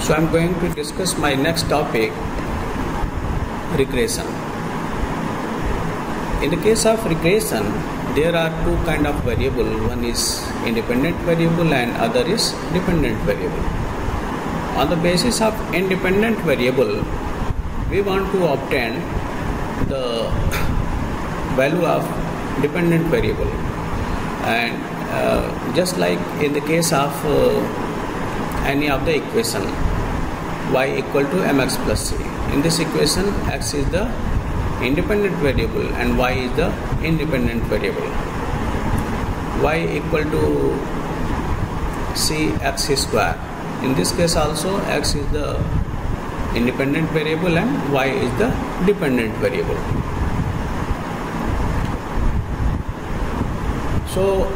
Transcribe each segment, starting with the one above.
So I am going to discuss my next topic, regression. In the case of regression, there are two kind of variable. One is independent variable and other is dependent variable. On the basis of independent variable, we want to obtain the value of dependent variable, and just like in the case of any of the equation, y equal to mx plus c. In this equation, x is the independent variable and y is the independent variable. Y equal to c x square. In this case also, x is the independent variable and y is the dependent variable. So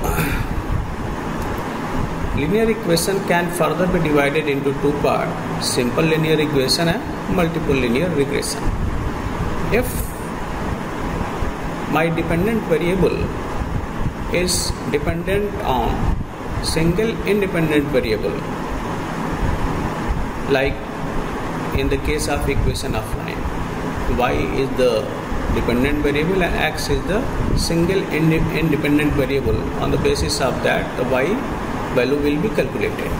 linear equation can further be divided into two parts: simple linear regression and multiple linear regression. If my dependent variable is dependent on single independent variable, like in the case of equation of line, y is the dependent variable and x is the single independent variable. On the basis of that, the y value will be calculated.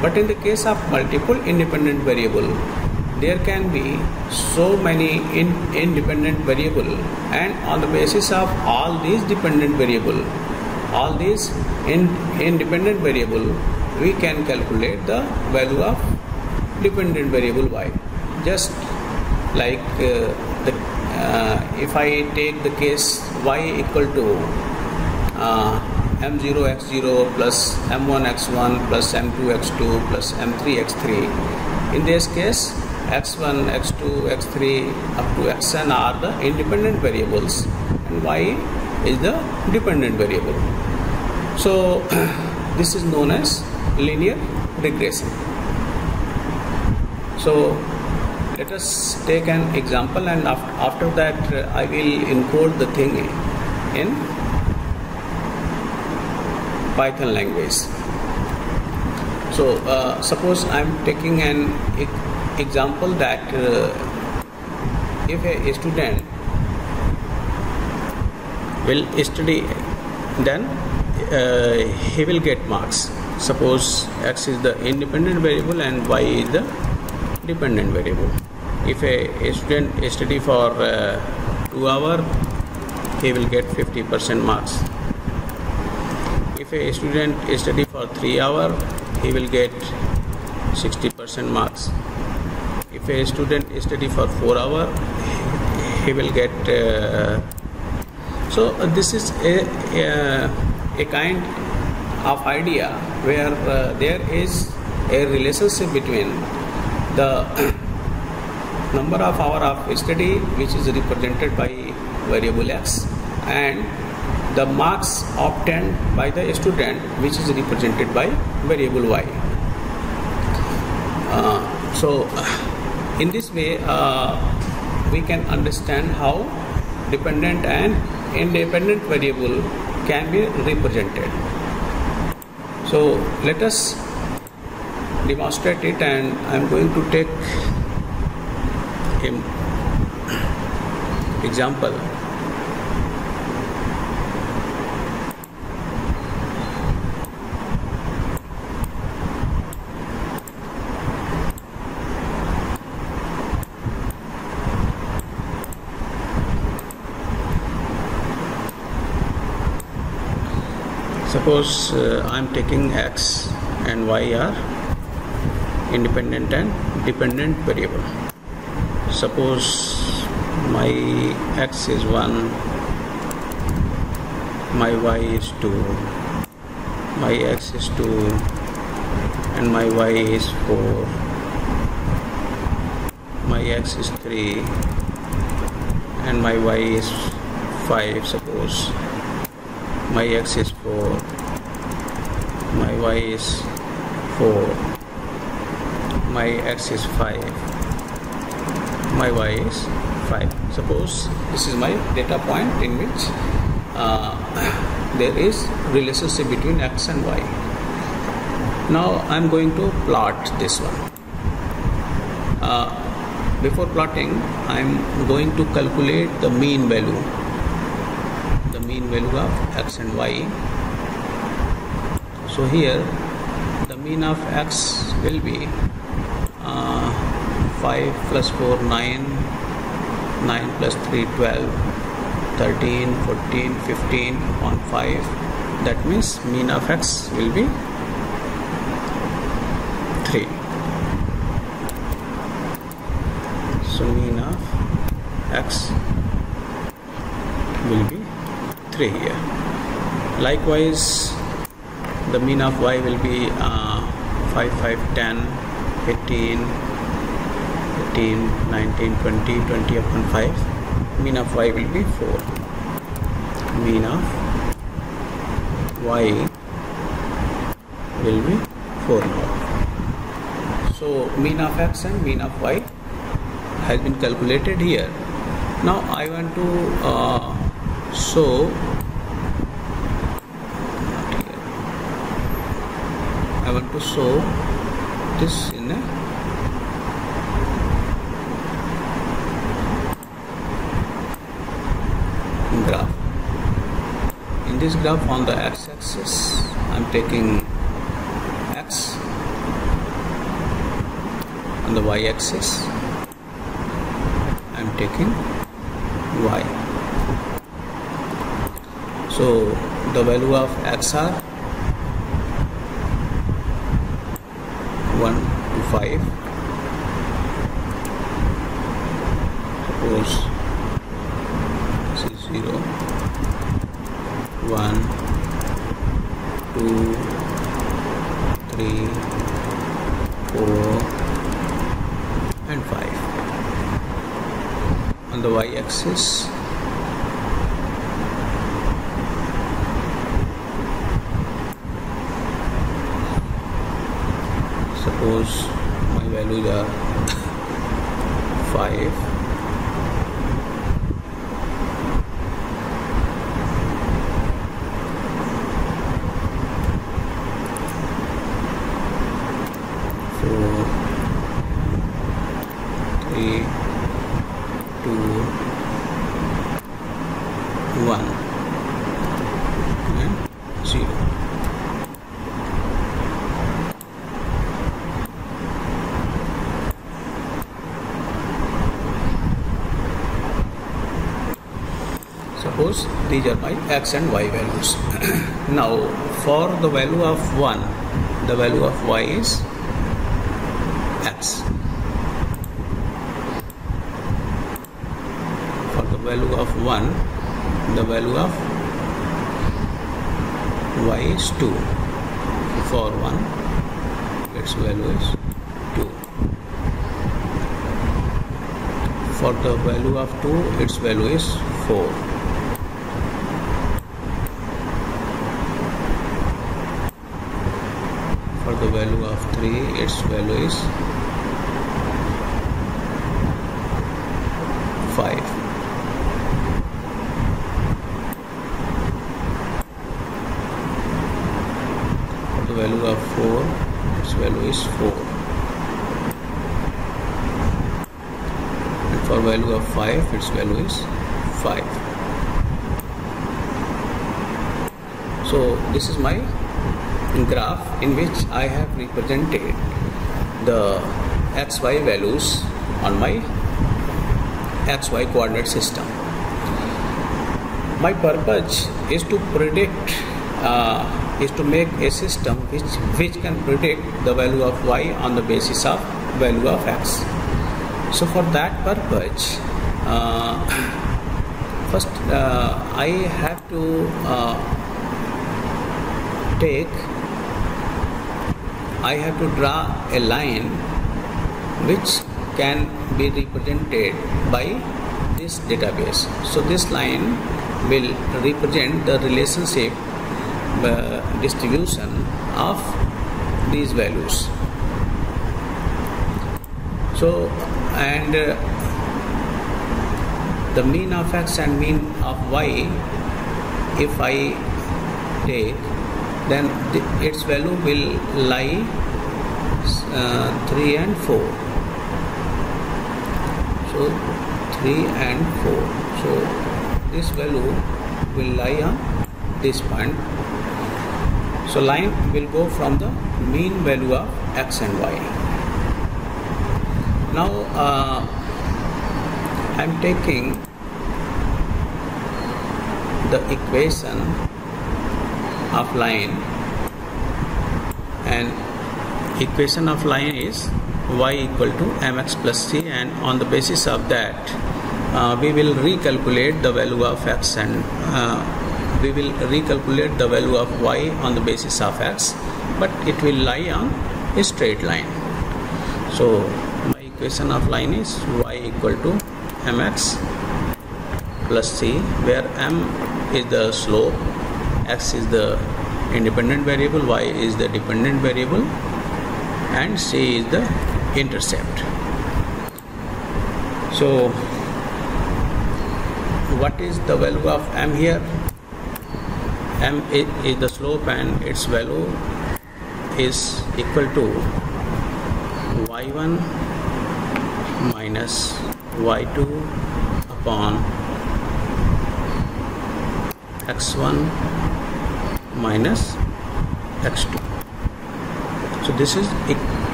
But in the case of multiple independent variable, there can be so many independent variable, and on the basis of all these dependent variable, all these independent variable, we can calculate the value of dependent variable y. Just like if I take the case y equal to m0 x0 plus m1 x1 plus m2 x2 plus m3 x3. In this case, x1, x2, x3 up to xn are the independent variables and y is the dependent variable. So this is known as linear regression. So let us take an example, and after that I will encode the thing in Python language. So suppose I am taking an example that if a student will study, then he will get marks. Suppose x is the independent variable and y is the dependent variable. If a student study for 2 hours, he will get 50% marks. If a student study for 3 hours, he will get 60% marks. If a student study for 4 hours, he will get so this is a kind of idea where there is a relationship between the number of hours of study, which is represented by variable x, and the marks obtained by the student, which is represented by variable y. So in this way we can understand how dependent and independent variable can be represented. So let us demonstrate it, and I am going to take an example. Suppose I am taking x and y are independent and dependent variable. Suppose my x is 1, my y is 2, my x is 2 and my y is 4, my x is 3 and my y is 5. Suppose my x is 4, my y is 4, my x is 5, my y is 5. Suppose this is my data point in which there is relationship between x and y. Now I'm going to plot this one. Before plotting, I'm going to calculate the mean value of x and y. So here the mean of x will be 5 plus 4 9, 9 plus 3 12, 13 14 15 on 5. That means mean of x will be 3. So mean of x will be 3 here. Likewise, the mean of y will be 5 5 10 18 18 19 20 20 upon 5. Mean of y will be 4. Mean of y will be 4 now. So mean of x and mean of y has been calculated here. Now I want to show this in a graph. In this graph, on the x-axis I'm taking x, on the y-axis I'm taking y. So the value of x are 1 to 5. Suppose this is 0, 1, 2, 3, 4 and 5. On the y-axis suppose my values are 5, 4, 3, 2, 1 and 0. Suppose these are my x and y values. Now for the value of 1, the value of y is x. For the value of 1, the value of y is 2. For 1, its value is 2. For the value of 2, its value is 4. For the value of 3, its value is 5. For the value of 4, its value is 4. And for value of 5, its value is 5. So this is my graph in which I have represented the xy values on my xy coordinate system. My purpose is to predict, is to make a system which can predict the value of y on the basis of value of x. So for that purpose, first I have to draw a line which can be represented by this database. So this line will represent the relationship distribution of these values. So and the mean of x and mean of y, if I take then its value will lie 3 and 4. So 3 and 4. So this value will lie on this point. So line will go from the mean value of x and y. Now I am taking the equation of line, and equation of line is y equal to mx plus c, and on the basis of that we will recalculate the value of x, and we will recalculate the value of y on the basis of x, but it will lie on a straight line. So my equation of line is y equal to mx plus c, where m is the slope, x is the independent variable, y is the dependent variable, and c is the intercept. So what is the value of m here? M is the slope, and its value is equal to y1 minus y2 upon x1 minus x2. So this is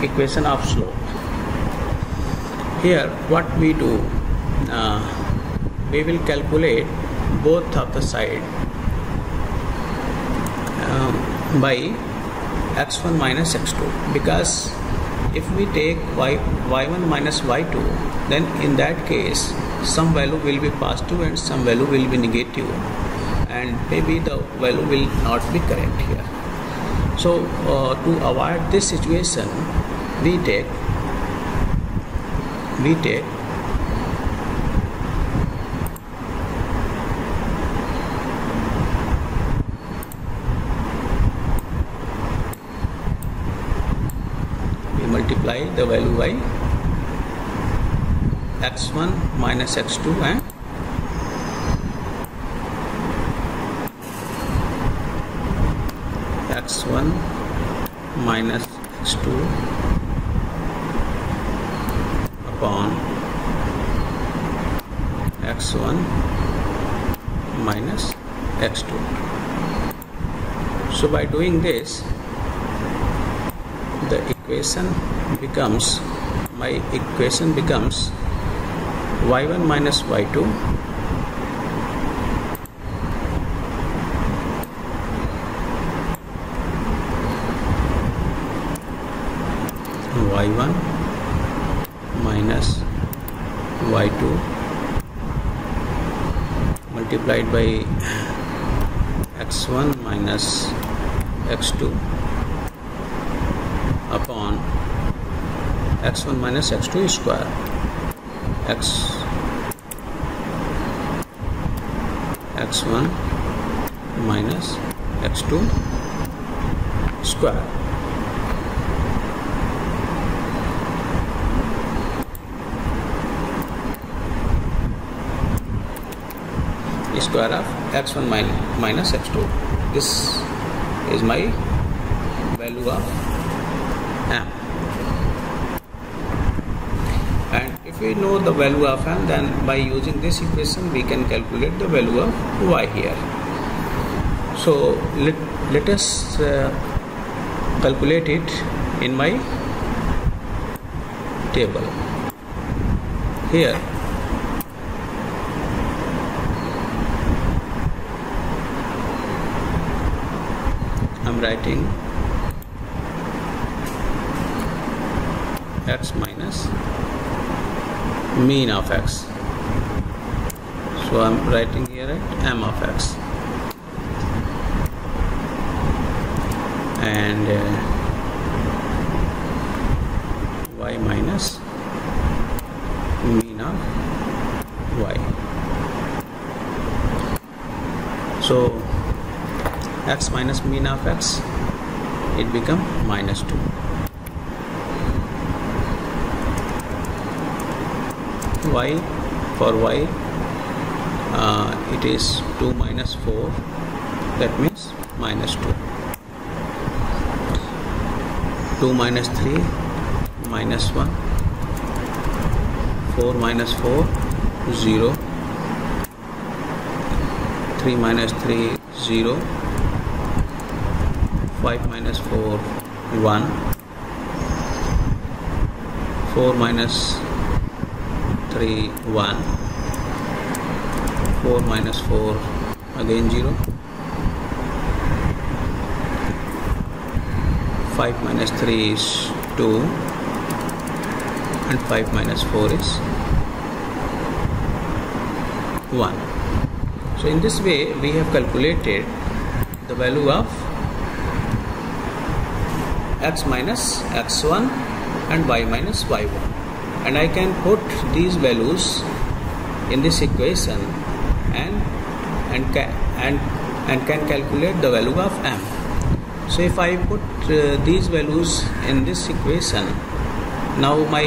equation of slope. Here what we do, we will calculate both of the side by x1 minus x2, because if we take y1 minus y2, then in that case some value will be positive and some value will be negative, and maybe the value will not be correct here. So to avoid this situation, we multiply the value by x1 minus x2 and x1 minus x2 upon x1 minus x2. So by doing this, the equation becomes, my equation becomes y1 minus y2 y1 minus y2 multiplied by x1 minus x2 upon x1 minus x2 square, x1 minus x2 square. Square of x1 minus x2. This is my value of m, and if we know the value of m, then by using this equation we can calculate the value of y here. So let us calculate it in my table. Here I am writing x minus mean of x. So I am writing here m of x, and y minus mean of y. So x minus mean of x, it become minus 2. Y, for y it is 2 minus 4, that means minus 2. 2 minus 3 minus 1, 4 minus 4 0, 3 minus 3 0, 5 minus 4 1, 4 minus 3 1, 4 minus 4 again 0, 5 minus 3 is 2, and 5 minus 4 is 1. So in this way we have calculated the value of x minus x1 and y minus y1, and I can put these values in this equation and can calculate the value of m. So if I put these values in this equation, now my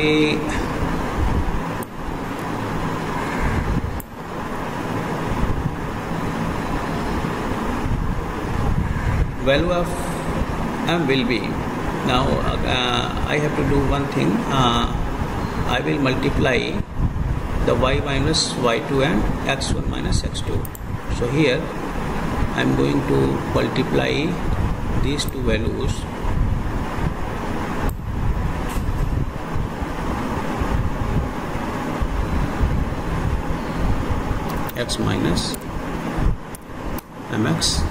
value of m will be, now I have to do one thing. I will multiply the y minus y2 and x1 minus x2. So here I am going to multiply these two values. X minus mx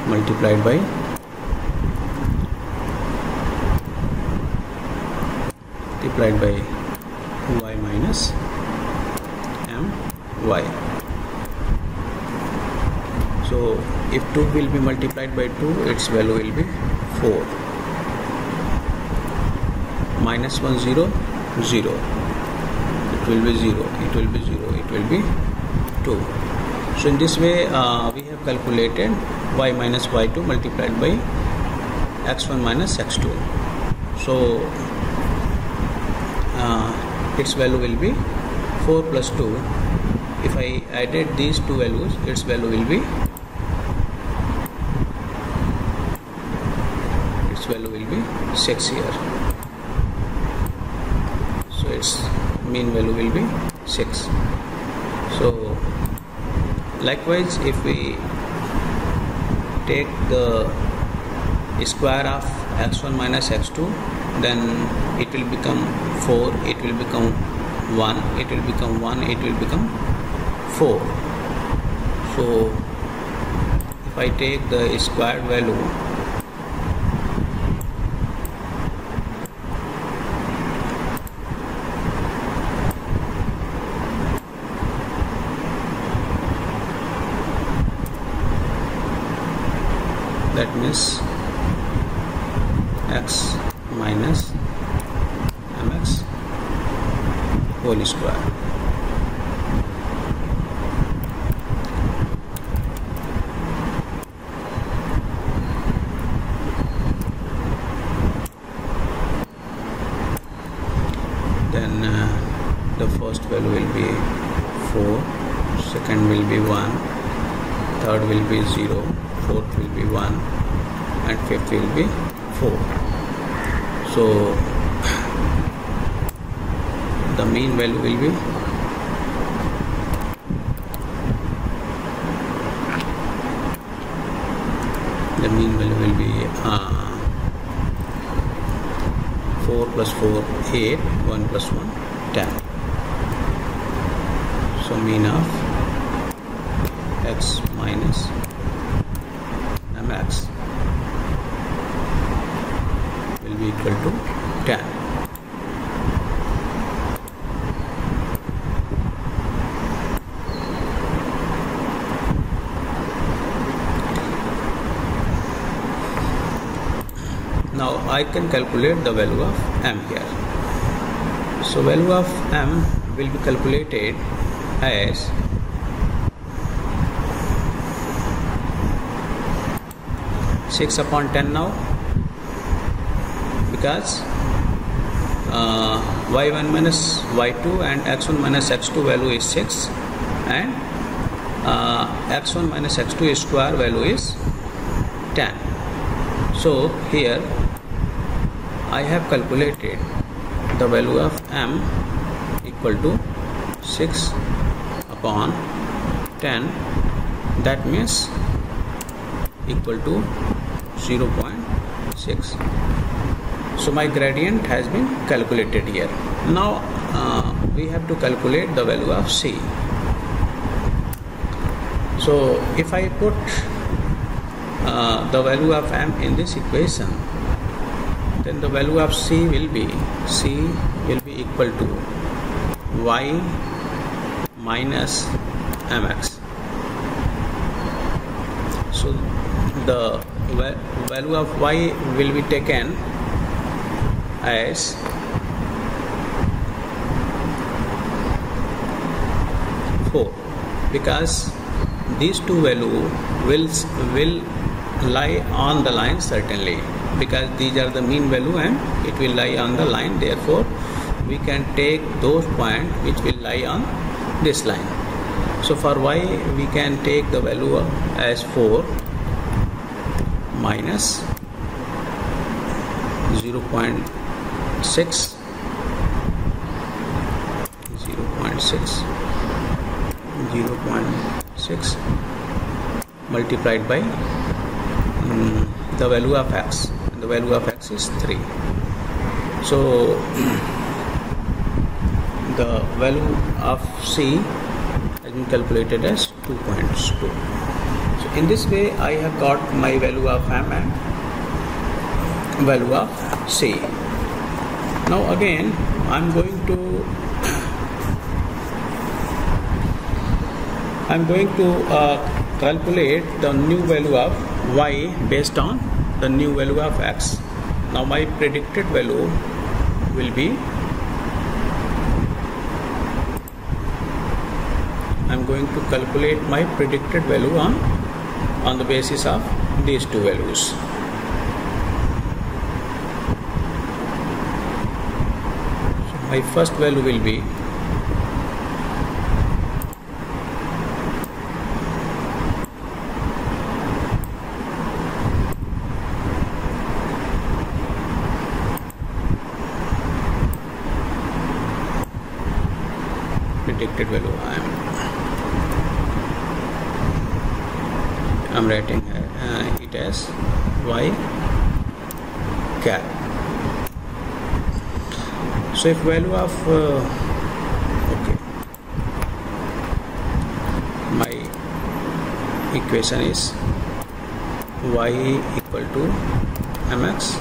multiplied by y minus my. So if 2 will be multiplied by 2, its value will be 4. Minus 1 0 0, it will be 0, it will be 0, it will be 2. So in this way we have calculated y minus y2 multiplied by x1 minus x2. So its value will be 4 plus 2. If I added these two values, its value will be 6 here. So its mean value will be 6. So likewise, if we take the square of x1 minus x2, then it will become 4, it will become 1, it will become 1, it will become 4. So if I take the squared value, that means x minus mx whole square. Then the first value will be 4, second will be 1, third will be 0, fourth will be 1, and fifth will be 4. So the mean value will be be 4 plus 4 8, 1 plus 1 10. So mean of x minus mx will be equal to 10. Now I can calculate the value of m here. So value of m will be calculated as (6 upon 10) now, because y1 minus y2 and x1 minus x2 value is 6, and x1 minus x2 square value is 10. So here I have calculated the value of m equal to 6 upon 10, that means equal to 0.6. So my gradient has been calculated here. Now we have to calculate the value of c. So if I put the value of m in this equation, then the value of c will be equal to y minus mx. So the value of y will be taken as 4, because these two values will lie on the line certainly, because these are the mean value and it will lie on the line. Therefore we can take those points which will lie on this line. So for y we can take the value as 4 minus 0.6 multiplied by the value of x, and the value of x is 3. So the value of c has been calculated as 2.2. So in this way I have got my value of m and value of c. Now again I'm going to calculate the new value of y based on the new value of x. Now my predicted value will be, I'm going to calculate my predicted value on the basis of these two values. So my first value will be predicted value. I'm writing it as y cap. So if value of my equation is y equal to mx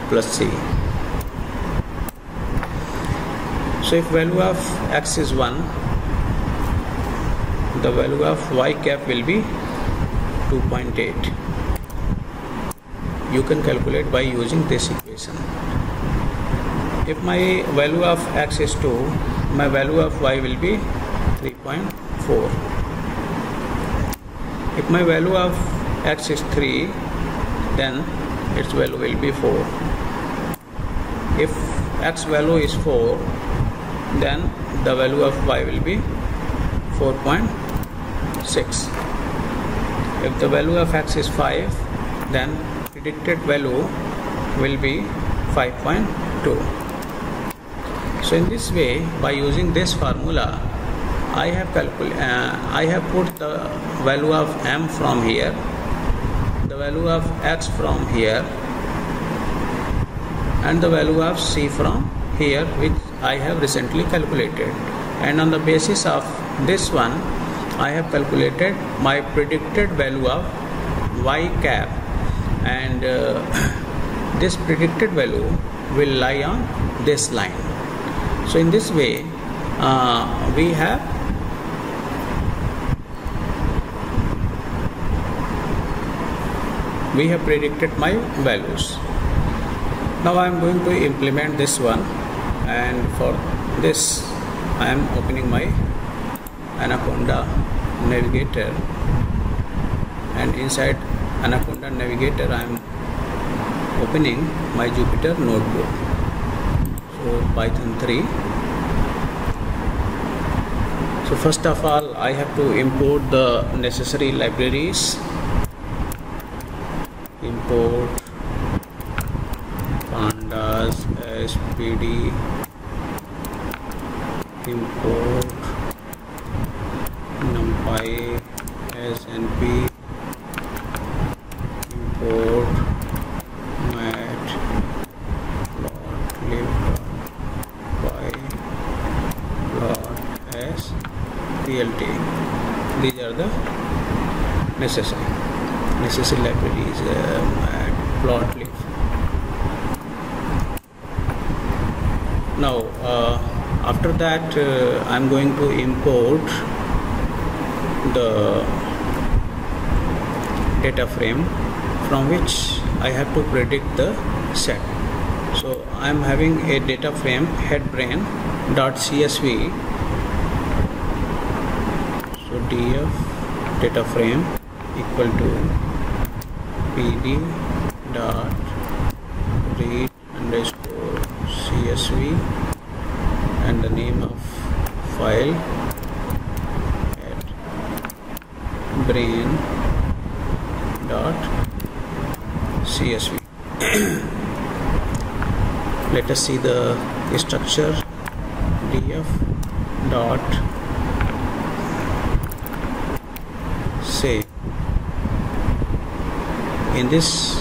plus c. So if value of x is 1, the value of y cap will be 2.8. You can calculate by using this equation. If my value of x is 2, my value of y will be 3.4. If my value of x is 3, then its value will be 4. If x value is 4, then the value of y will be 4.6. If the value of x is 5, then predicted value will be 5.2. So in this way, by using this formula, I have put the value of m from here, the value of x from here, and the value of c from here, which I have recently calculated, and on the basis of this one I have calculated my predicted value of y cap, and this predicted value will lie on this line. So in this way we have predicted my values. Now I am going to implement this one, and for this I am opening my Anaconda Navigator, and inside Anaconda Navigator I am opening my Jupyter Notebook. So Python 3. So first of all I have to import the necessary libraries. import pandas spd, import numpy snp, import matplotlib.py.s_plt. These are the necessary libraries. Matplotlib. Now after that I'm going to import the data frame from which I have to predict the set. So I am having a data frame headbrain.csv. So df data frame equal to pd dot read underscore csv and the name of file at brain dot csv. Let us see the structure. df dot save. In this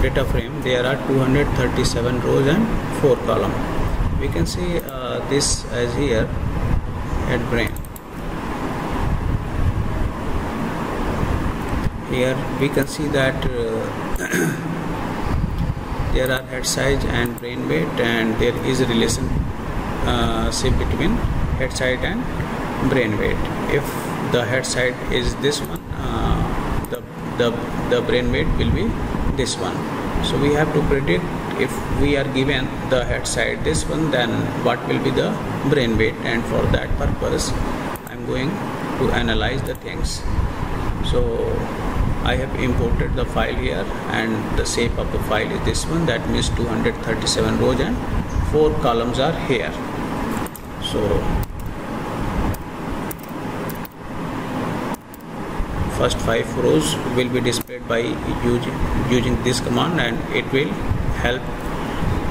data frame there are 237 rows and 4 columns. We can see this as here at brain. Here we can see that there are head size and brain weight, and there is a relationship between head size and brain weight. If the head size is this one, the brain weight will be this one. So we have to predict, if we are given the head size this one, then what will be the brain weight, and for that purpose I am going to analyze the things. So I have imported the file here, and the shape of the file is this one. That means 237 rows and 4 columns are here. So first 5 rows will be displayed by using this command, and it will help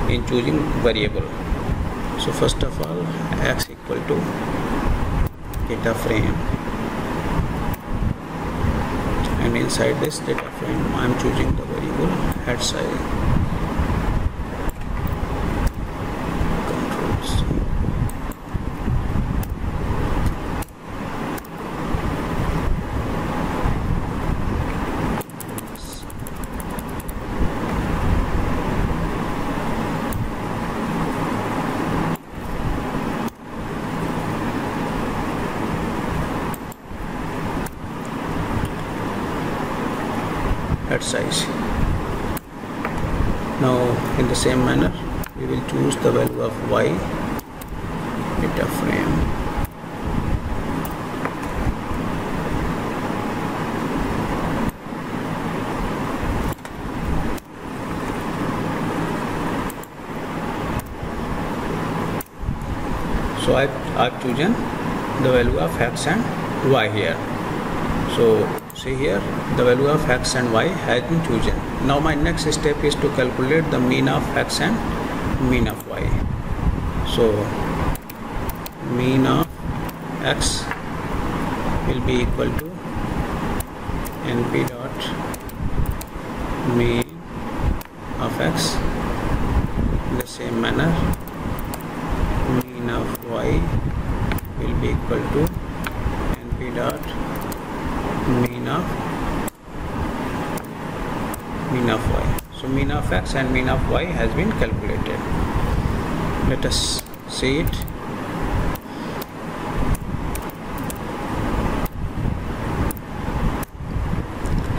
in choosing variable. So first of all, x equal to data frame, and inside this data frame I am choosing the variable head size. Control C. Head size. Now in the same manner we will choose the value of y data frame. So I've chosen the value of x and y here. So see here, the value of x and y has been chosen. Now my next step is to calculate the mean of x and mean of y. So mean of x will be equal to np dot mean of x. In the same manner, mean of y will be equal to np dot mean of y. So mean of x and mean of y has been calculated. Let us see it.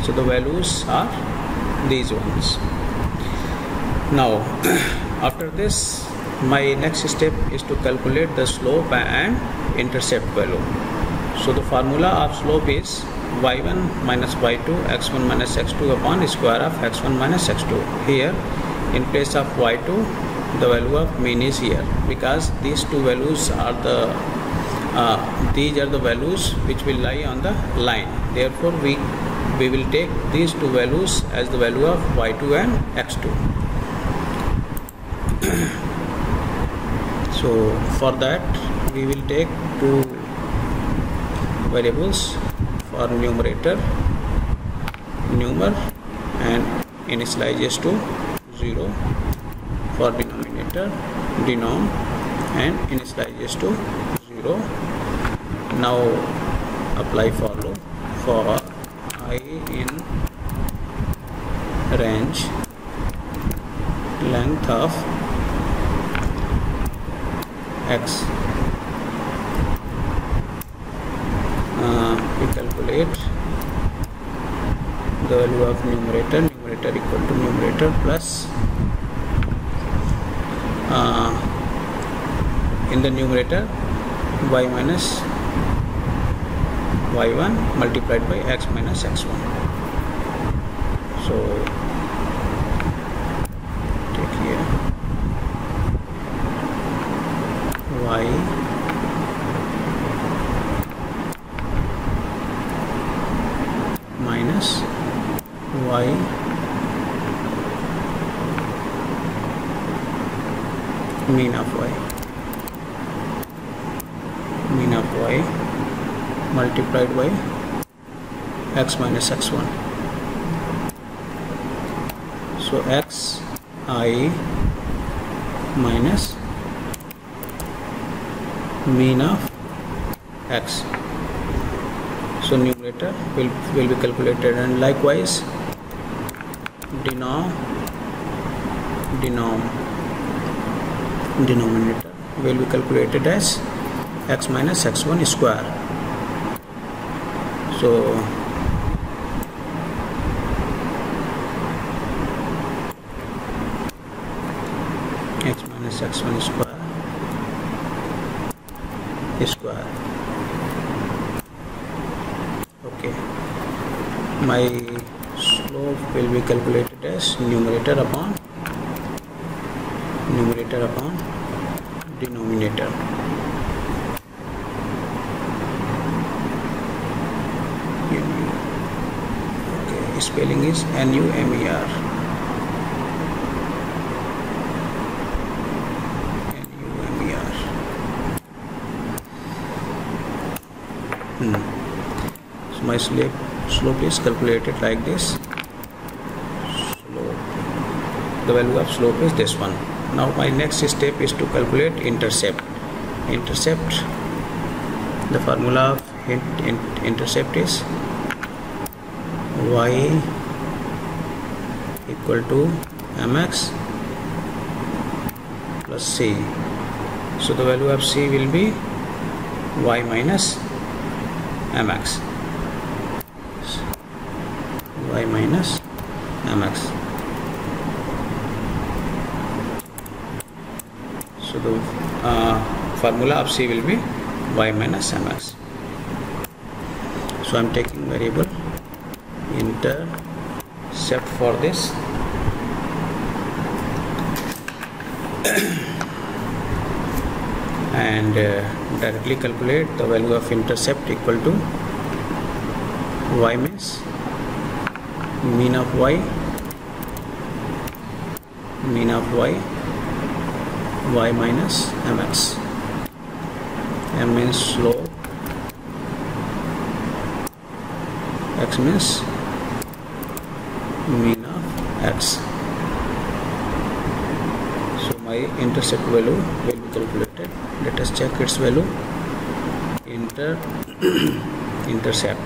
So the values are these ones. Now after this, my next step is to calculate the slope and intercept value. So the formula of slope is y1 minus y2 x1 minus x2 upon square of x1 minus x2. Here in place of y2, the value of mean is here, because these two values are the values which will lie on the line. Therefore we we will take these two values as the value of y2 and x2. So for that we will take two variables for numerator, numer, and initializes to 0, for denominator, denom, and initializes to 0. Now apply for loop for I in range length of x. We calculate the value of numerator equal to numerator plus in the numerator y minus y1 multiplied by x minus x1. So take here y minus y mean of y multiplied by x minus x1. So x I minus mean of x. So numerator will be calculated, and likewise denominator will be calculated as x minus x1 square. So x minus x1 square. Okay, my slope will be calculated as numerator upon denominator. Okay, spelling is NUMER. So my slope is calculated like this. The value of slope is this one. Now my next step is to calculate intercept. The formula of intercept is y equal to mx plus c. So the value of c will be y minus mx. So the formula of c will be y minus mx. So I am taking variable intercept for this. And directly calculate the value of intercept equal to y means mean of y minus mx. M means slope, x means mean of x. So my intercept value will be calculated. Let us check its value. Intercept.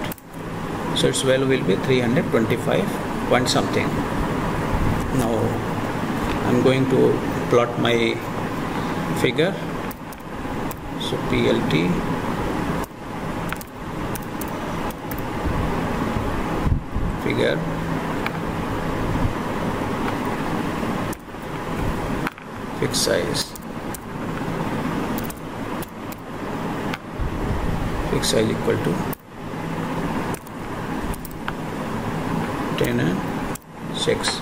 So its value will be 325 point something. Now I am going to plot my figure. So PLT figure, fixed size equal to 10 and 6.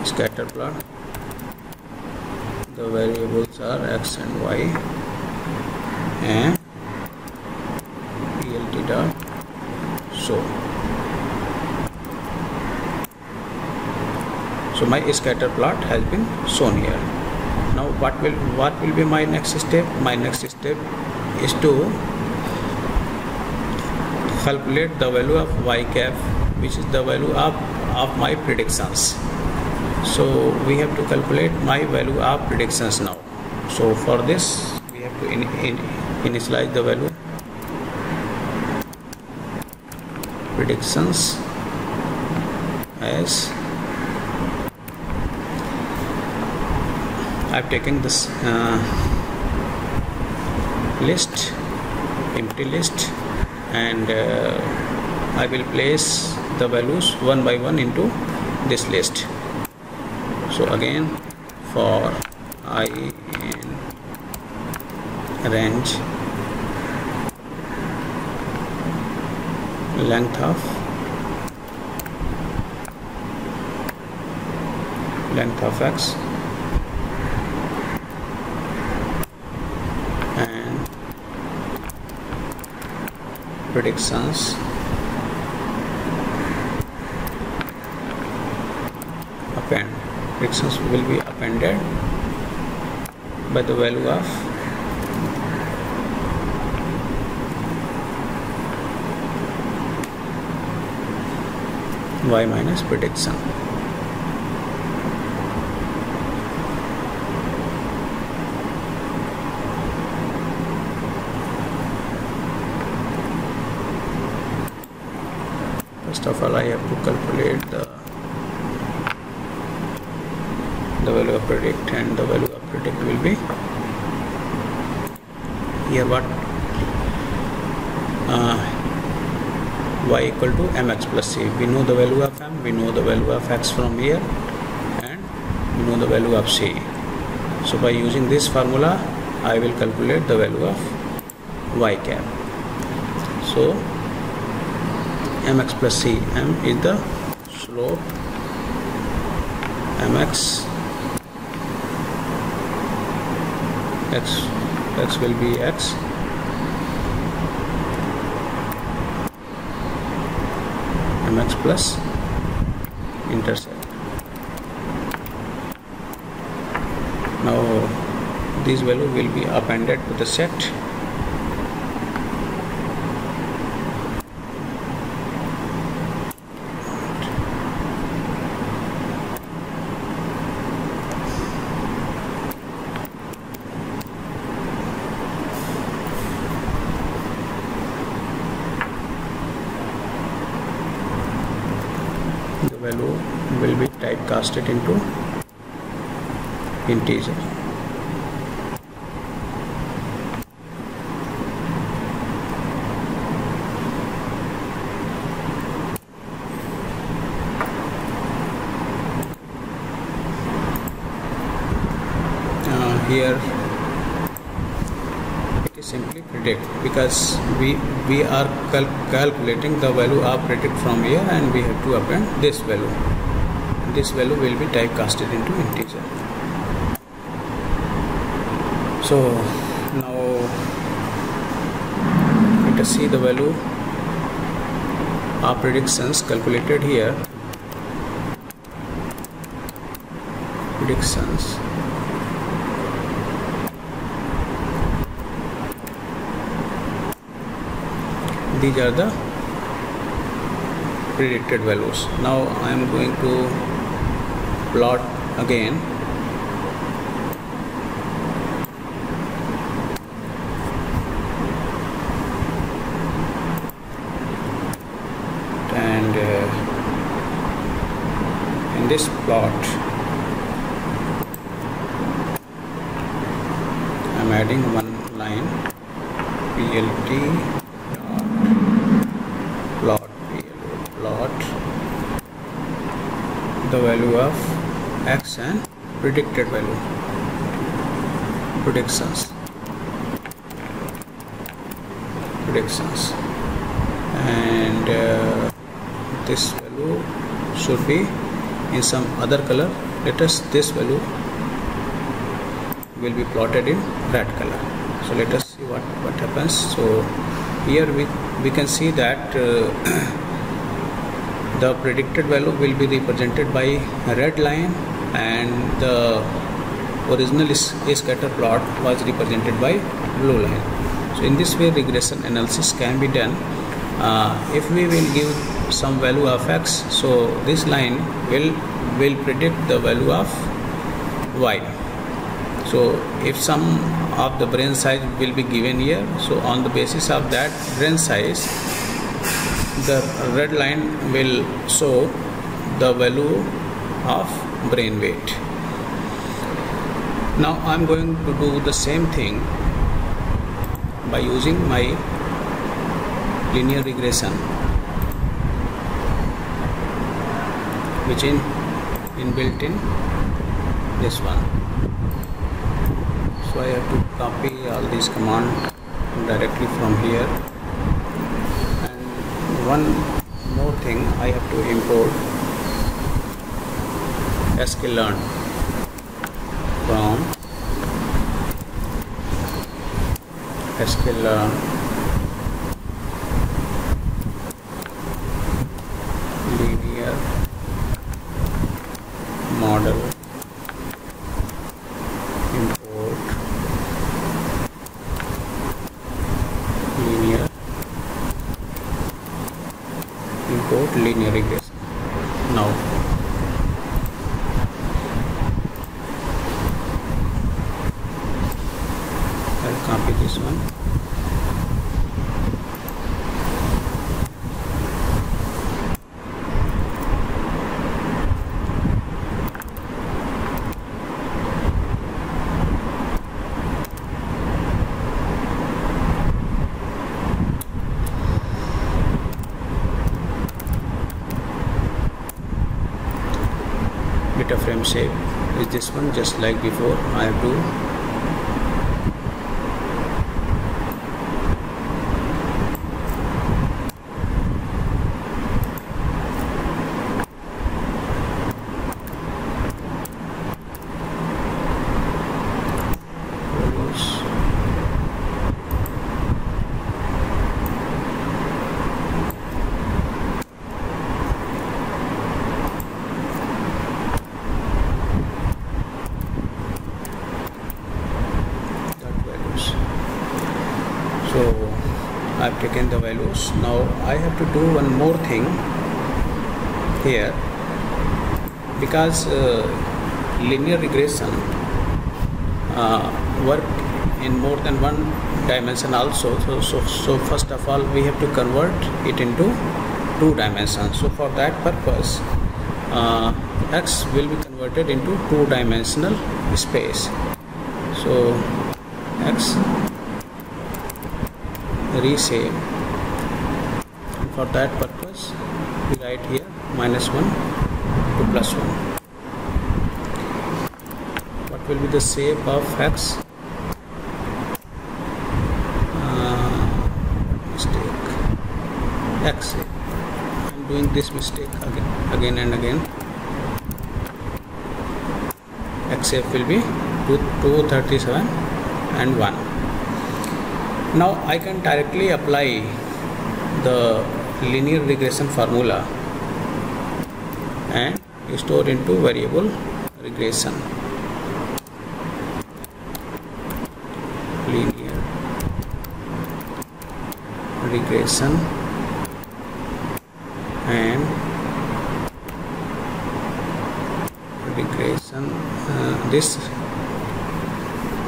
Scatter plot. The variables are x and y, and so. So my scatter plot has been shown here. Now what will be my next step? My next step is to calculate the value of y cap, which is the value of my predictions. So we have to calculate my value of predictions now. So for this we have to initialize the value predictions as I've taken this list, empty list, and I will place the values one by one into this list. So again, for I in range length of x and predictions append. Predictions will be appended by the value of y minus prediction. First of all, I have to calculate the value of predict, and the value of predict will be here what y equal to mx plus c. We know the value of m, we know the value of x from here, and we know the value of c. So by using this formula I will calculate the value of y cap. So mx plus c, m is the slope, mx, x will be x, mx plus intercept. Now this value will be appended to the set. Value will be typecasted into integer. Here it is simply predict, because we are calculating the value of predict from here, and we have to append this value. This value will be typecasted into integer. So now let us see the value of predictions calculated here. Predictions these are the predicted values. Now I am going to plot again. And in this plot I am adding one line, plt plot the value of x and predicted value, predictions, and this value should be in some other color. Let us this value will be plotted in red color. So let us see what happens. So here we can see that the predicted value will be represented by a red line, and the original scatter plot was represented by blue line. So in this way regression analysis can be done. If we will give some value of x, so this line will predict the value of y. So if some of the brain size will be given here, so on the basis of that brain size, the red line will show the value of brain weight. Now I am going to do the same thing by using my linear regression, which is inbuilt in this one. So I have to copy all these commands directly from here. And one more thing, I have to import sklearn from sklearn linear model import linear regression. Now I'll copy this one. Data frame shape is this one, just like before. I have to So I've taken the values. Now I have to do one more thing here, because linear regression work in more than one dimension also. So first of all we have to convert it into 2 dimensions. So for that purpose x will be converted into 2-dimensional space. So x reshape, and for that purpose we write here -1 to +1. What will be the shape of x? Mistake, x shape. I'm doing this mistake again and again. X shape will be 237 and 1. Now I can directly apply the linear regression formula and store into variable regression. Linear regression and regression.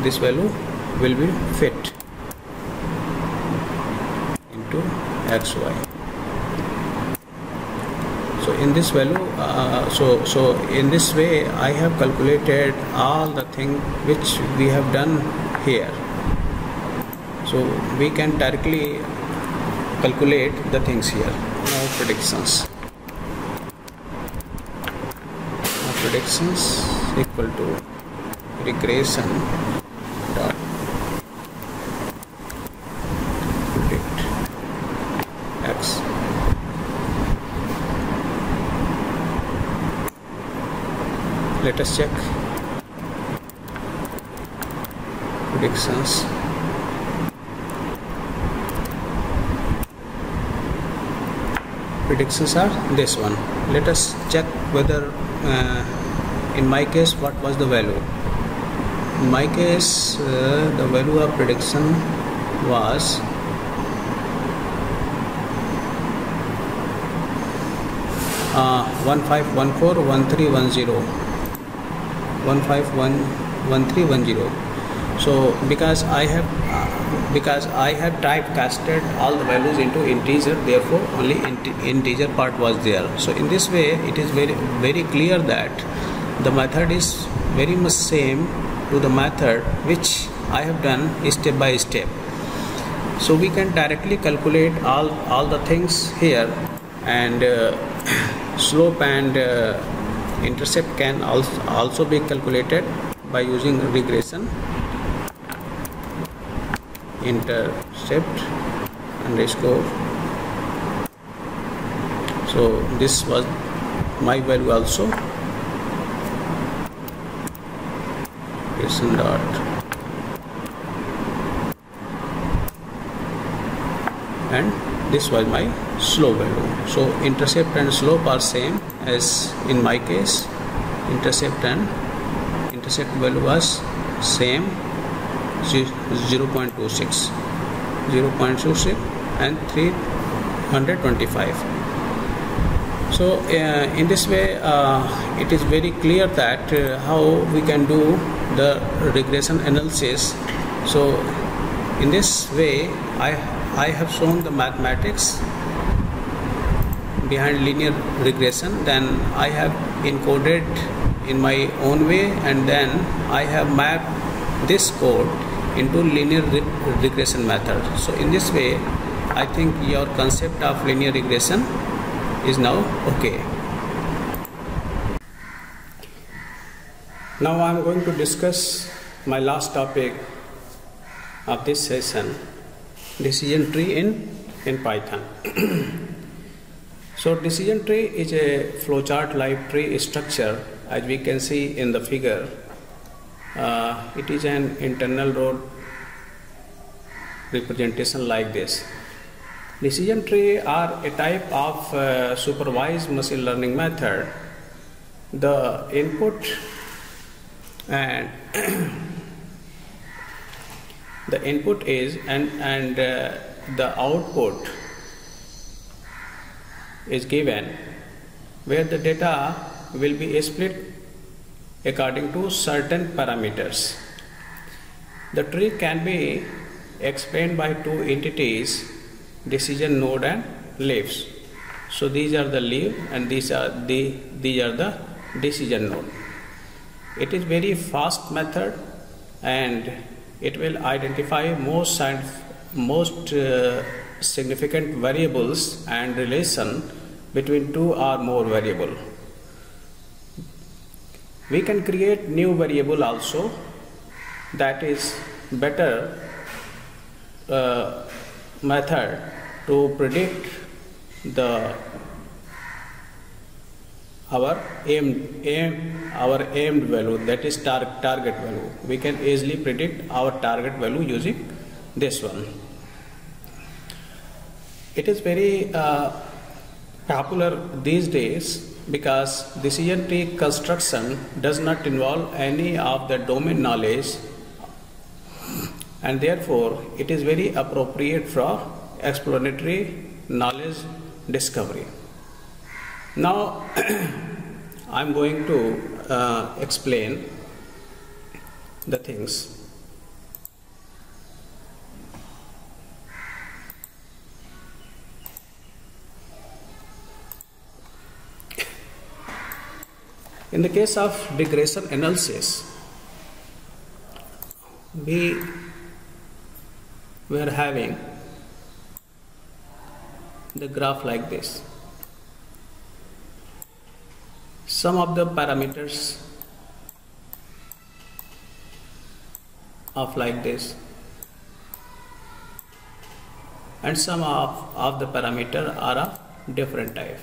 This value will be fit into xy. So in this value, so in this way I have calculated all the things which we have done here. So we can directly calculate the things here. Now predictions. Now predictions equal to regression dot predict x. Let us check predictions. predictions are this one. Let us check whether in my case what was the value. In my case the value of prediction was 15141310. 151310. So because I have typecasted all the values into integer, therefore only integer part was there. So in this way it is very clear that the method is very much same to the method which I have done step by step. So we can directly calculate all the things here, and slope and intercept can also be calculated by using regression. Intercept underscore. So this was my value also. Regression dot and this was my slope value. So intercept and slope are same as in my case. Intercept value was same, 0.26 and 325. So in this way it is very clear that how we can do the regression analysis. So in this way I have shown the mathematics behind linear regression, then I have encoded in my own way, and then I have mapped this code into linear regression method. So in this way I think your concept of linear regression is now okay. Now I am going to discuss my last topic of this session, decision tree in Python. So decision tree is a flowchart like tree structure, as we can see in the figure. It is an internal row representation like this. Decision tree are a type of supervised machine learning method. The input and the input is and the output is given, where the data will be split according to certain parameters. The tree can be explained by two entities, decision node and leaves. So these are the leaf and these are the decision node. It is very fast method, and it will identify most significant variables and relation between two or more variable. We can create new variable also. That is better method to predict our aimed value, that is target value. We can easily predict our target value using this one. It is very popular these days because decision tree construction does not involve any of the domain knowledge, and therefore it is very appropriate for exploratory knowledge discovery. Now I am going to explain the things. In the case of regression analysis, we were having the graph like this. Some of the parameters of like this, and some of the parameter are of different type.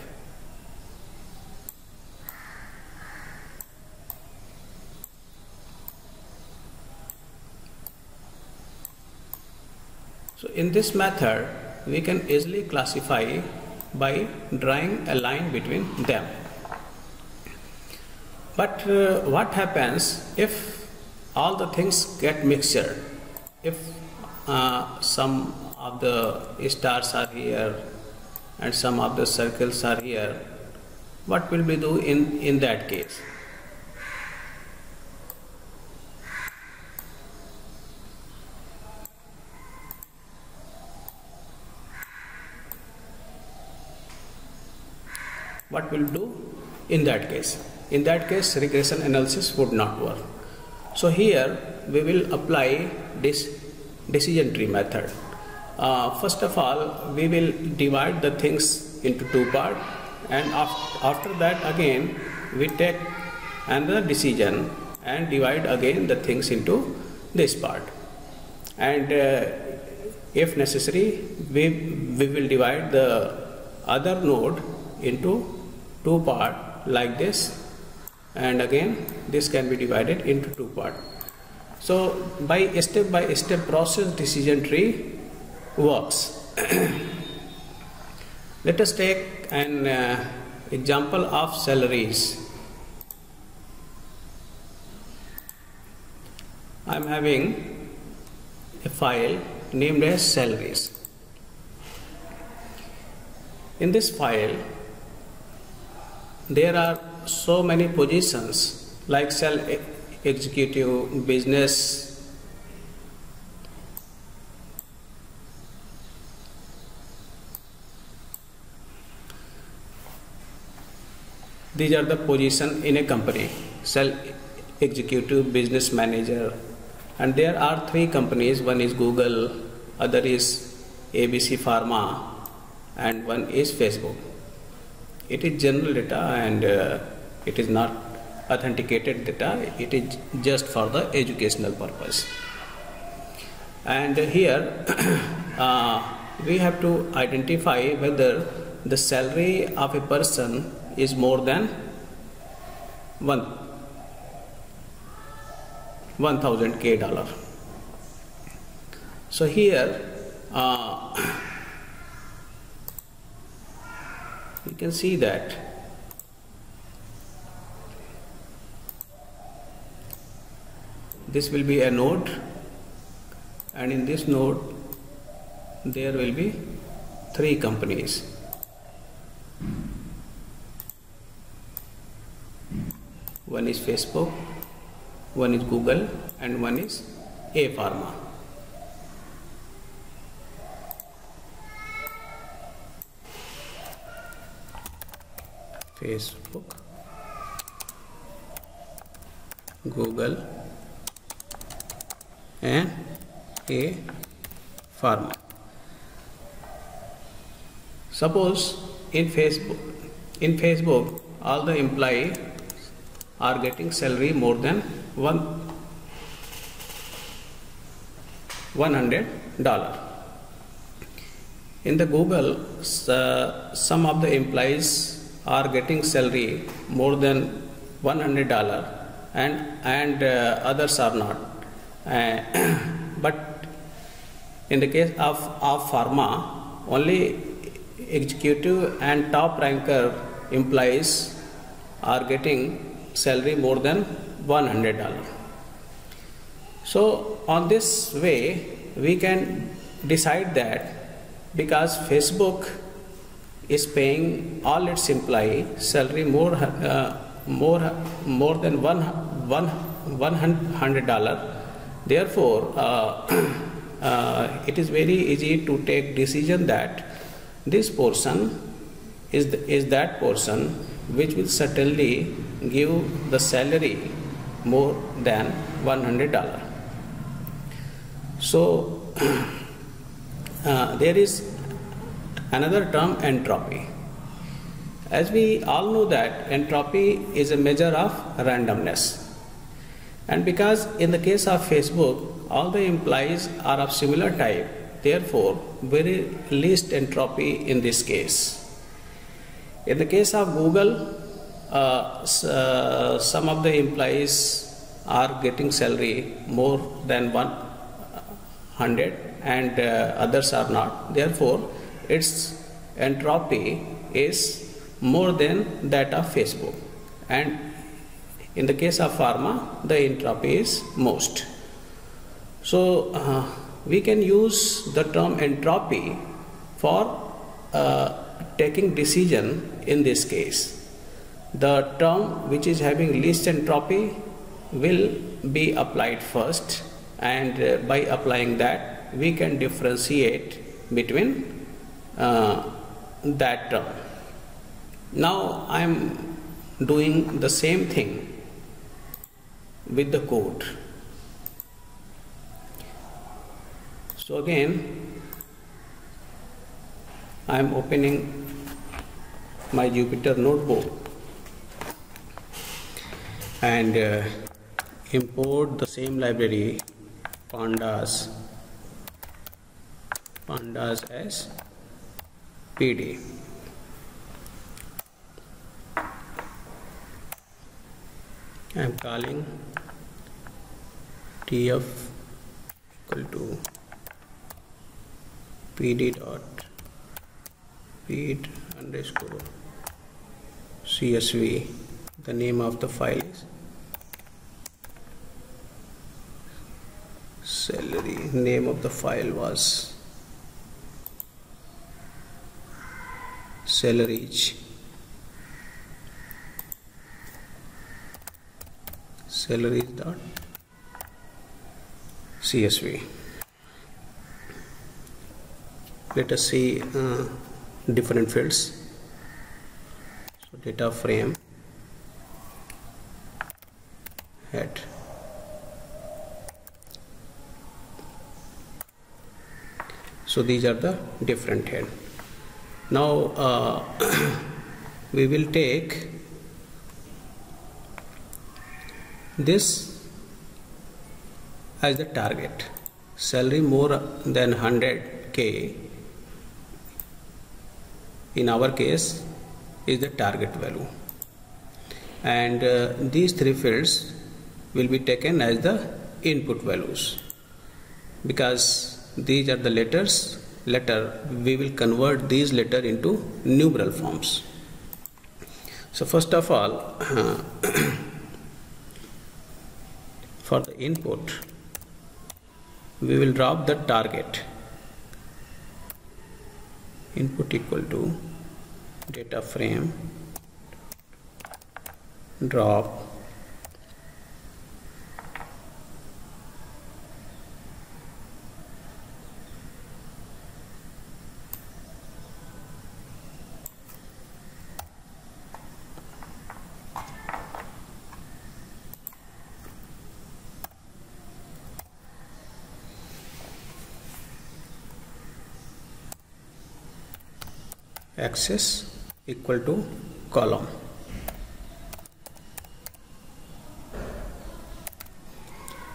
So in this method we can easily classify by drawing a line between them. But what happens if all the things get mixed? If some of the stars are here and some of the circles are here, what will we do in that case? What will do in that case? In that case, regression analysis would not work. So here we will apply this decision tree method. First of all, we will divide the things into two parts, and after that again we take another decision and divide again the things into this part, and if necessary we will divide the other node into two parts like this, and again this can be divided into two parts. So by step process, decision tree works. Let us take an example of salaries. I am having a file named as salaries. In this file there are so many positions like sales executive, business, these are the positions in a company: sales executive, business manager. And there are three companies: one is Google, other is ABC Pharma, and one is Facebook. It is general data, and it is not authenticated data. It is just for the educational purpose. And here we have to identify whether the salary of a person is more than 1,000 $. So here you can see that this will be a node, and in this node there will be three companies. One is Facebook, one is Google, and one is A Pharma. Facebook, Google, and A Pharma. Suppose in Facebook all the employees are getting salary more than $100. In the Google, some of the employees are getting salary more than $100, and others are not. But in the case of pharma, only executive and top ranker employees are getting salary more than $100. So on this way we can decide that because Facebook is paying all its employees salary more than $100, therefore it is very easy to take decision that this portion is that portion which will certainly give the salary more than $100. So there is another term, entropy. As we all know that entropy is a measure of randomness, and because in the case of Facebook all the employees are of similar type, therefore very least entropy in this case. In the case of Google, some of the employees are getting salary more than 100 and others are not, therefore its entropy is more than that of Facebook, and in the case of pharma the entropy is most. So we can use the term entropy for taking decision in this case. The term which is having least entropy will be applied first, and by applying that we can differentiate between that term. Now I am doing the same thing with the code. So again I am opening my Jupyter notebook and import the same library pandas as PD. I am calling tf equal to pd dot feed underscore csv. The name of the file is celery. Name of the file was celery.csv. Let us see different fields. So data frame, head, so these are the different head. Now we will take this as the target. Salary more than 100k in our case is the target value, and these three fields will be taken as the input values. Because these are the letter, we will convert these letter into numeral forms. So first of all for the input we will drop the target. Input equal to data frame drop axis equal to column.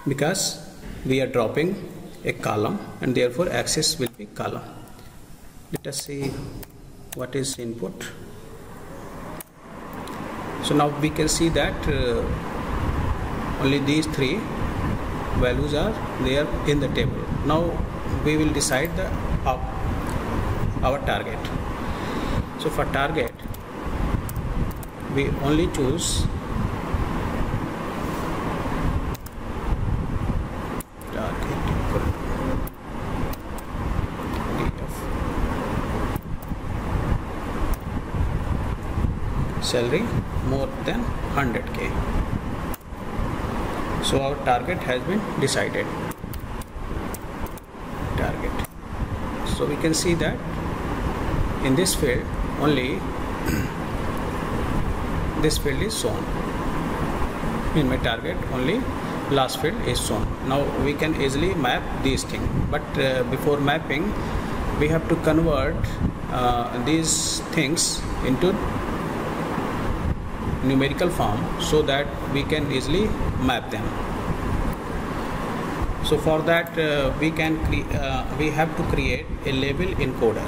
Because we are dropping a column and therefore axis will be column. Let us see what is input. So now we can see that only these three values are there in the table. Now we will decide our target. So for target we only choose target equal df salary more than 100k. So our target has been decided. Target. So we can see that in this field only this field is shown. In my target only last field is shown. Now we can easily map these things, but before mapping we have to convert these things into numerical form so that we can easily map them. So for that we have to create a label encoder.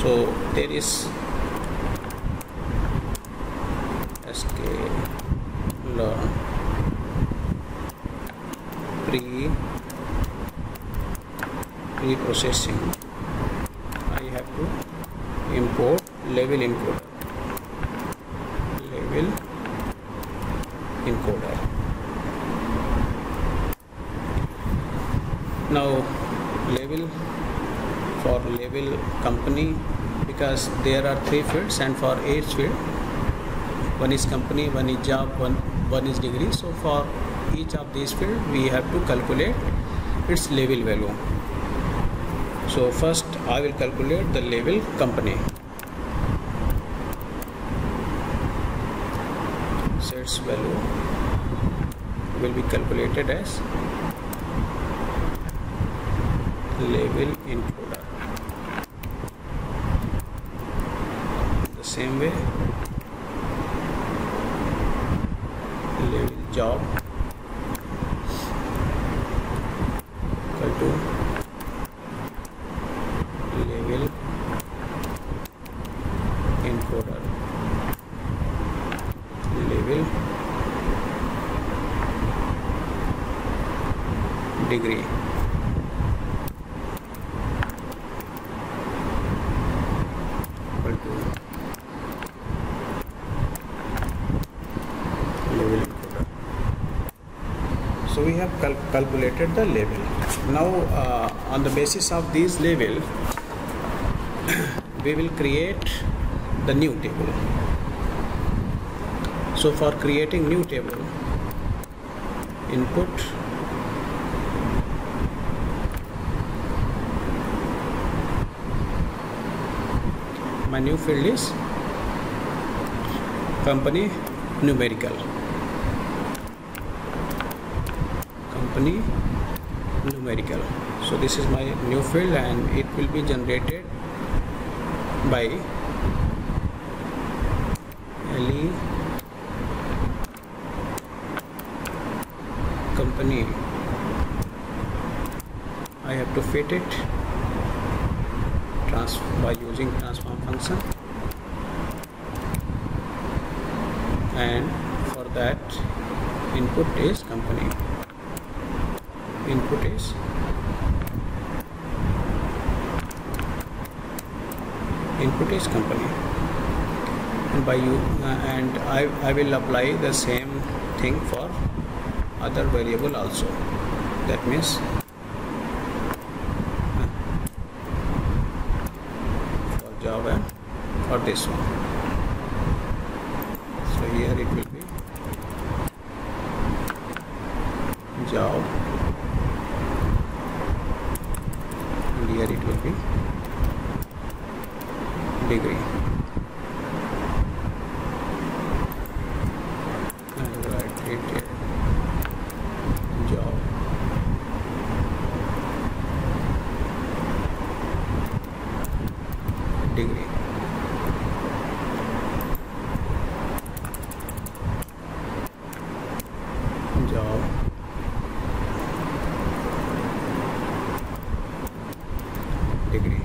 So there is sklearn pre-processing. I have to import label encoder. Label encoder. Now label, for label company, because there are 3 fields, and for each field, one is company, one is job, one is degree. So for each of these fields we have to calculate its label value. So first I will calculate the label company. So its value will be calculated as label encoder. The same way, label job equal to label encoder label degree. Equal to label encoder. So we have calculated the label. Now on the basis of these label we will create the new table. So for creating new table, input my new field is company numerical. Company numerical. So this is my new field and it will be generated by LE company. I have to fit it by using transform function, and for that input is company. Input is company, and by you and I will apply the same thing for other variable also. That means for job and for this one. So here it will be job, and here it will be degree. And write it here, job, degree. Job, degree.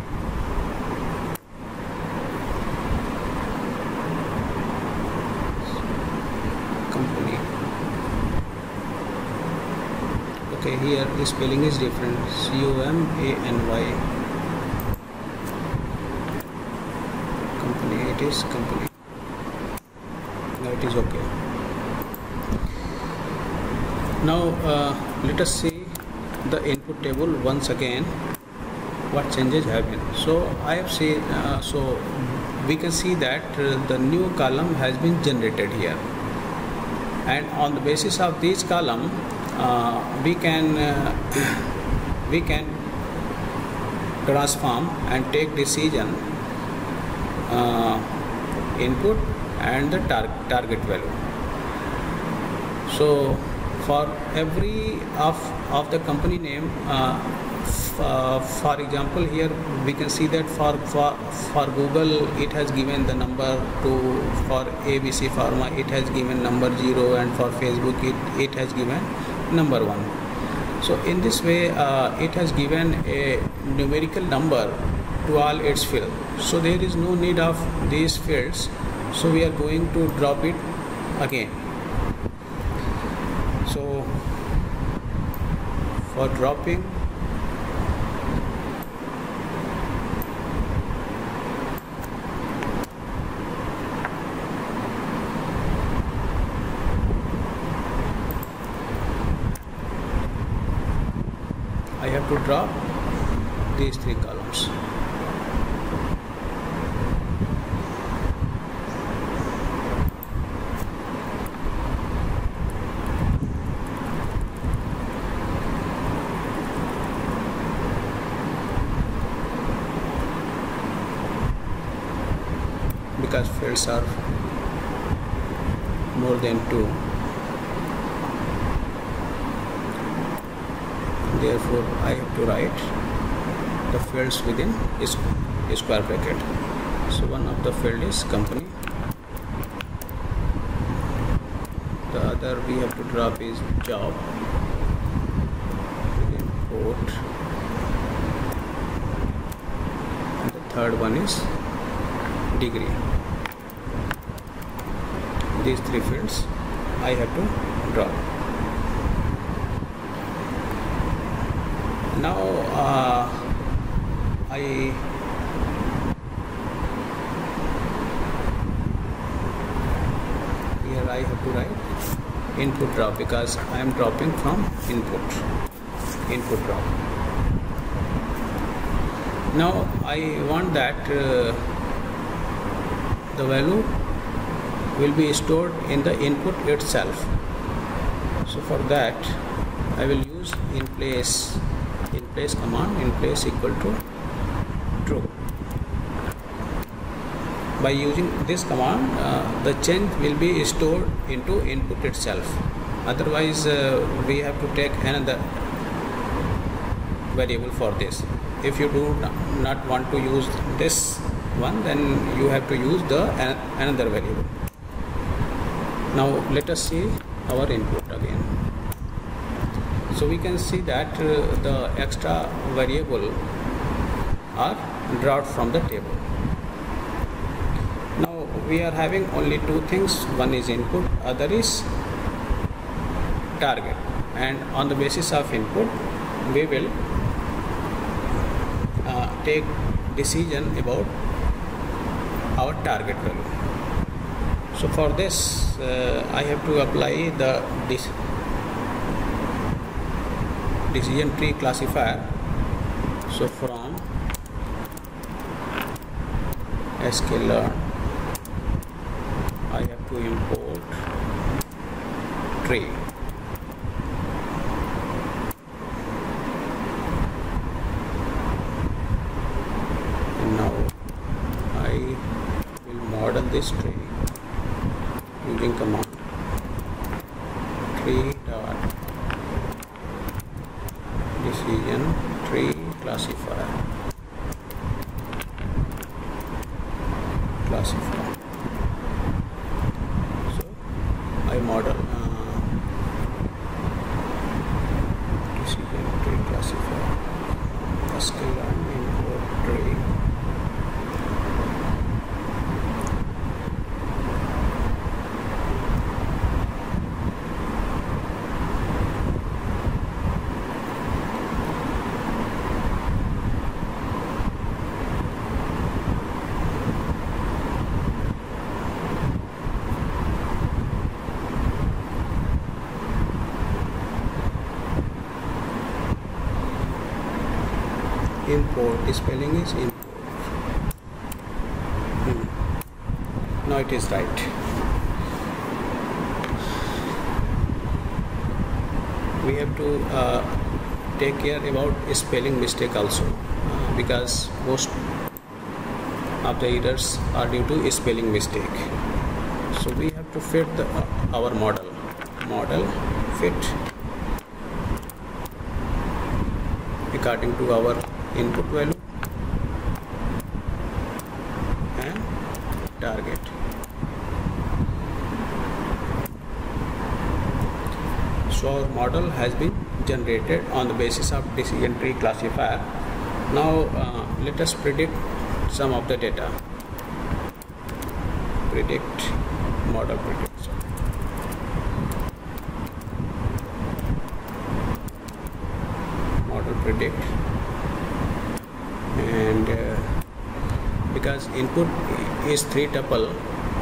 Company. Okay, here the spelling is different. CUMANY. Company. It is company. Now it is okay. Now let us see the input table once again. What changes have been? So I have seen. So we can see that the new column has been generated here, and on the basis of this column we can transform and take decision input and the target value. So for every of the company name, for example, here we can see that for Google it has given the number 2, for ABC Pharma it has given number 0, and for Facebook it has given number 1. So in this way it has given a numerical number to all its fields. So there is no need of these fields. So we are going to drop it again. So for dropping, have to drop these 3 columns. Because fields are more than 2, therefore I have to write the fields within a square bracket. So one of the field is company, the other we have to drop is job, within port, and the third one is degree. These 3 fields I have to draw. Now here I have to write input drop, because I am dropping from input drop. Now I want that the value will be stored in the input itself. So for that I will use in place command, in place equal to true. By using this command the change will be stored into input itself. Otherwise we have to take another variable for this. If you do not want to use this one, then you have to use the another variable. Now let us see our input again. So we can see that the extra variable are dropped from the table. Now we are having only 2 things, one is input, other is target, and on the basis of input we will take decision about our target value. So for this I have to apply the decision tree classifier. So from sklearn I have to import tree. And now I will model this tree using command tree dot decision tree classifier. So I model decision tree classifier, sklearn import tree. Import, the spelling is import. Now it is right. We have to take care about spelling mistake also, because most of the errors are due to spelling mistake. So we have to fit our model fit according to our input value and target. So our model has been generated on the basis of decision tree classifier. Now let us predict some of the data. Model predict. Model predict. And because input is 3 tuple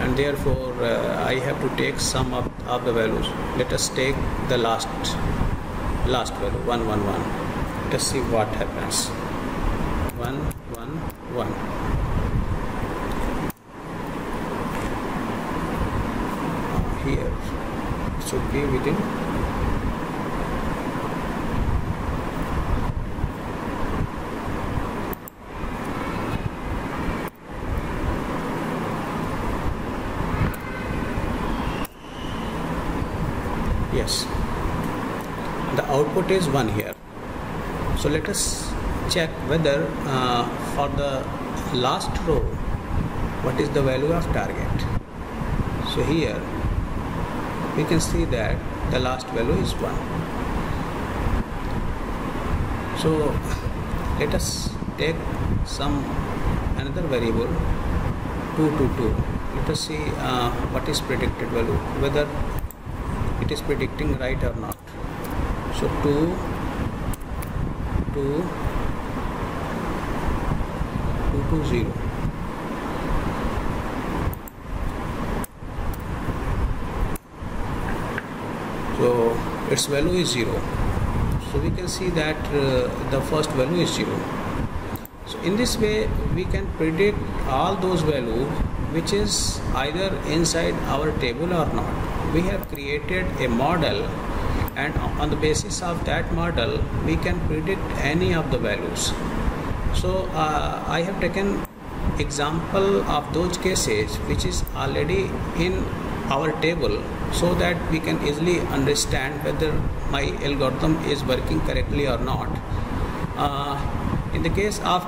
and therefore I have to take some of the values. Let us take the last value 111. let us see what happens. 1 1 1. Here it should be within yes, the output is 1 here. So let us check whether for the last row what is the value of target. So here we can see that the last value is 1. So let us take some another variable 2 2 2. Let us see what is predicted value, whether it is predicting right or not. So 2 2 2 2 0. So its value is 0. So we can see that the first value is 0. So in this way we can predict all those values which is either inside our table or not. We have created a model, and on the basis of that model we can predict any of the values. So I have taken example of those cases which is already in our table, so that we can easily understand whether my algorithm is working correctly or not. In the case of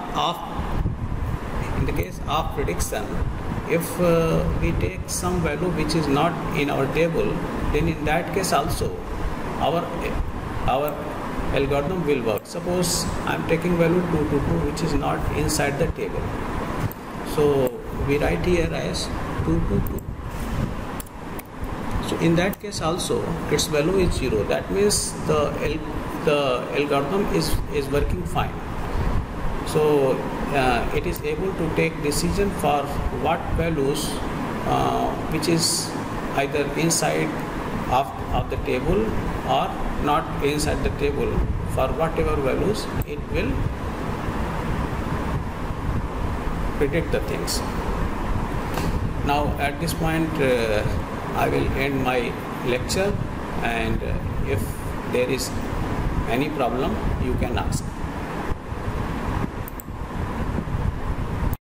prediction, if we take some value which is not in our table, then in that case also our algorithm will work. Suppose I am taking value 2 2 2 which is not inside the table. So we write here as 2 2 2. So in that case also its value is 0. That means the algorithm is working fine. So it is able to take decision for what values which is either inside of the table or not inside the table. For whatever values it will predict the things. Now at this point I will end my lecture, and if there is any problem you can ask.